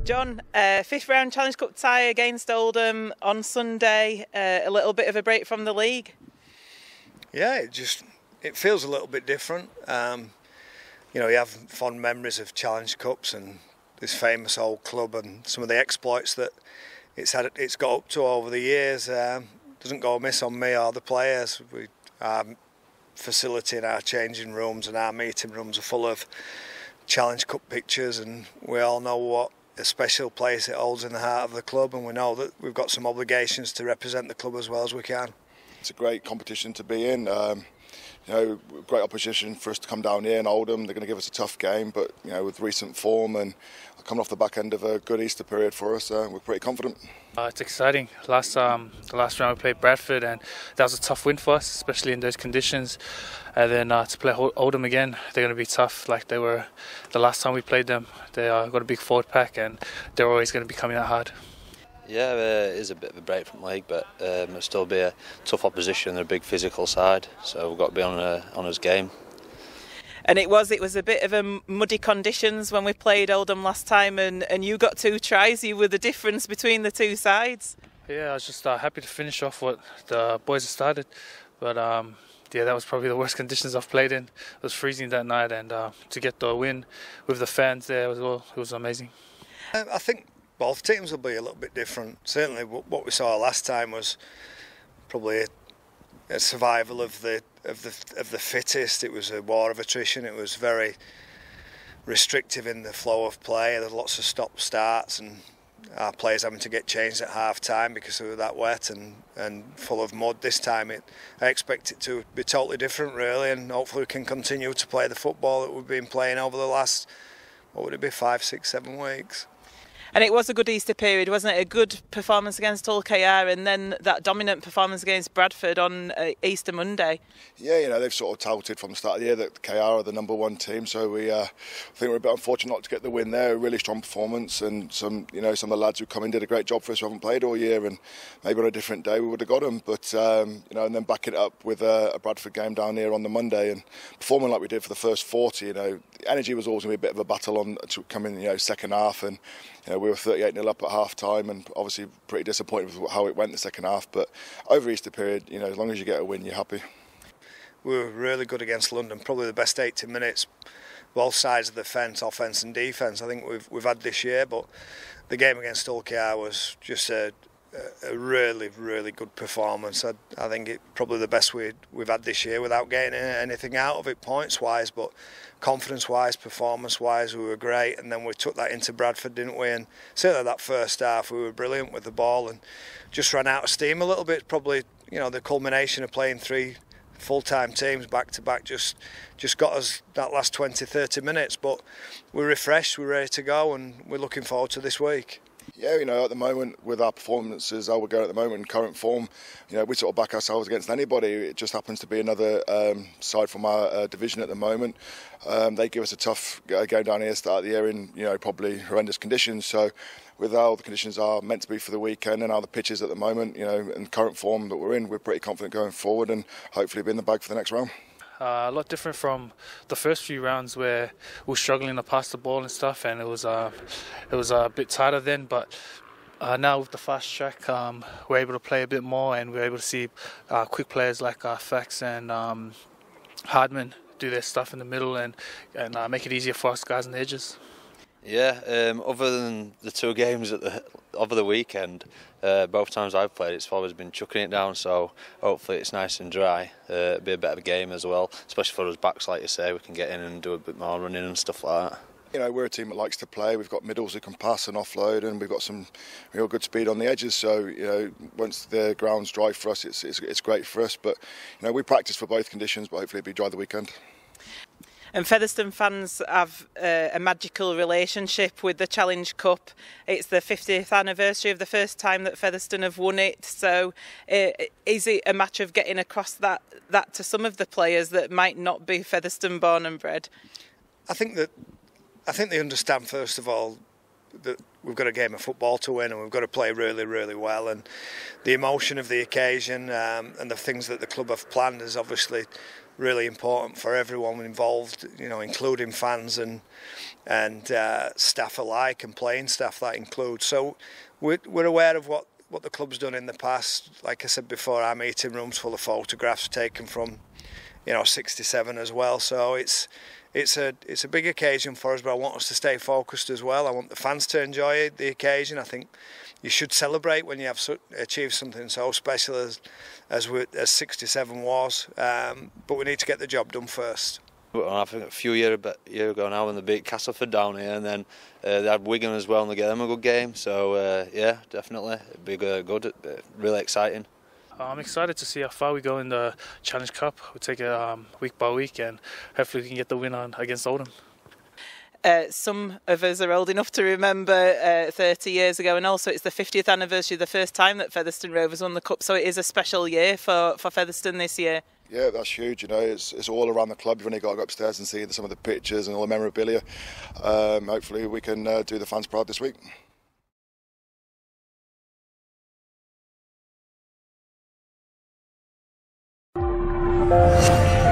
Jon, fifth round Challenge Cup tie against Oldham on Sunday. A little bit of a break from the league. Yeah, it feels a little bit different. You have fond memories of Challenge Cups and this famous old club and some of the exploits that it's got up to over the years. Doesn't go amiss on me or the players. Our facility and our changing rooms and our meeting rooms are full of Challenge Cup pictures, and we all know what a special place it holds in the heart of the club, and we know that we've got some obligations to represent the club as well as we can. It's a great competition to be in. Great opposition for us to come down here in Oldham. They're going to give us a tough game, but with recent form and coming off the back end of a good Easter period for us, we're pretty confident. It's exciting. The last round we played Bradford, and that was a tough win for us, especially in those conditions. And then to play Oldham again, they're going to be tough like they were the last time we played them. They got a big forward pack, and they're always going to be coming out hard. Yeah, it is a bit of a break from the league, but it'll still be a tough opposition. They're a big physical side, so we've got to be on his game. And it was a bit of a muddy conditions when we played Oldham last time, and you got 2 tries. You were the difference between the two sides. Yeah, I was just happy to finish off what the boys have started, but that was probably the worst conditions I've played in. It was freezing that night, and to get the win with the fans there as well, it was amazing. I think both teams will be a little bit different. Certainly, what we saw last time was probably a survival of the fittest. It was a war of attrition. It was very restrictive in the flow of play. There's lots of stop-starts, and our players having to get changed at half-time because they were that wet and full of mud. This time, I expect it to be totally different, really, and hopefully we can continue to play the football that we've been playing over the last, 5, 6, 7 weeks. And it was a good Easter period, wasn't it? A good performance against Hull KR, and then that dominant performance against Bradford on Easter Monday. Yeah, they've sort of touted from the start of the year that KR are the number one team, so I think we're a bit unfortunate not to get the win there. A really strong performance, and some of the lads who come in did a great job for us who haven't played all year, and maybe on a different day we would have got them. But and then back it up with a Bradford game down here on the Monday, and performing like we did for the first 40. The energy was always going to be a bit of a battle to come in, second half, and we were 38-0 up at half time, and obviously pretty disappointed with how it went the second half. But over Easter period, as long as you get a win, you're happy. We were really good against London, probably the best 80 minutes, both sides of the fence, offence and defence. I think we've had this year, but the game against Hull KR was just a really, really good performance. I think it's probably the best we've had this year without getting anything out of it points-wise, but confidence-wise, performance-wise, we were great. And then we took that into Bradford, didn't we? And certainly that first half, we were brilliant with the ball and just ran out of steam a little bit. Probably, the culmination of playing 3 full-time teams back-to-back just got us that last 20, 30 minutes. But we're refreshed, we're ready to go, and we're looking forward to this week. Yeah, at the moment, with our performances, how we're going at the moment in current form, we sort of back ourselves against anybody. It just happens to be another side from our division at the moment. They give us a tough game down here, start of the year in, probably horrendous conditions. So with how the conditions are meant to be for the weekend and how the pitch is at the moment, and current form that we're in, we're pretty confident going forward and hopefully be in the bag for the next round. A lot different from the first few rounds where we were struggling to pass the ball and stuff, and it was a bit tighter then. But now with the fast track, we're able to play a bit more, and we're able to see quick players like Fax and Hardman do their stuff in the middle and make it easier for us guys on the edges. Yeah, other than the 2 games over the weekend, both times I've played, it's always been chucking it down, so hopefully it's nice and dry. It'll be a better game as well, especially for us backs, like you say. We can get in and do a bit more running and stuff like that. We're a team that likes to play. We've got middles who can pass and offload, and we've got some real good speed on the edges. So, once the ground's dry for us, it's great for us. But, we practice for both conditions, but hopefully it'll be dry the weekend. And Featherstone fans have a magical relationship with the Challenge Cup. It's the 50th anniversary of the first time that Featherstone have won it. So is it a match of getting across that to some of the players that might not be Featherstone born and bred? I think they understand, first of all, that we've got a game of football to win and we've got to play really, really well. And the emotion of the occasion and the things that the club have planned is obviously really important for everyone involved, you know, including fans and staff alike, and playing staff that includes. So we're aware of what the club's done in the past. Like I said before, our meeting room's full of photographs taken from, you know, 67 as well. So it's a big occasion for us, but I want us to stay focused as well. I want the fans to enjoy the occasion. I think you should celebrate when you have achieved something so special as 67 was. But we need to get the job done first. Well, I think a few years ago now, when they beat Castleford down here, and then they had Wigan as well, and they gave them a good game. So yeah, definitely, it'd be good, really exciting. I'm excited to see how far we go in the Challenge Cup. We'll take it week by week, and hopefully we can get the win on against Oldham. Some of us are old enough to remember 30 years ago, and also it's the 50th anniversary of the first time that Featherstone Rovers won the Cup, so it is a special year for Featherstone this year. Yeah, that's huge. You know, it's all around the club. You've only got to go upstairs and see some of the pictures and all the memorabilia. Hopefully we can do the fans proud this week. Thank you.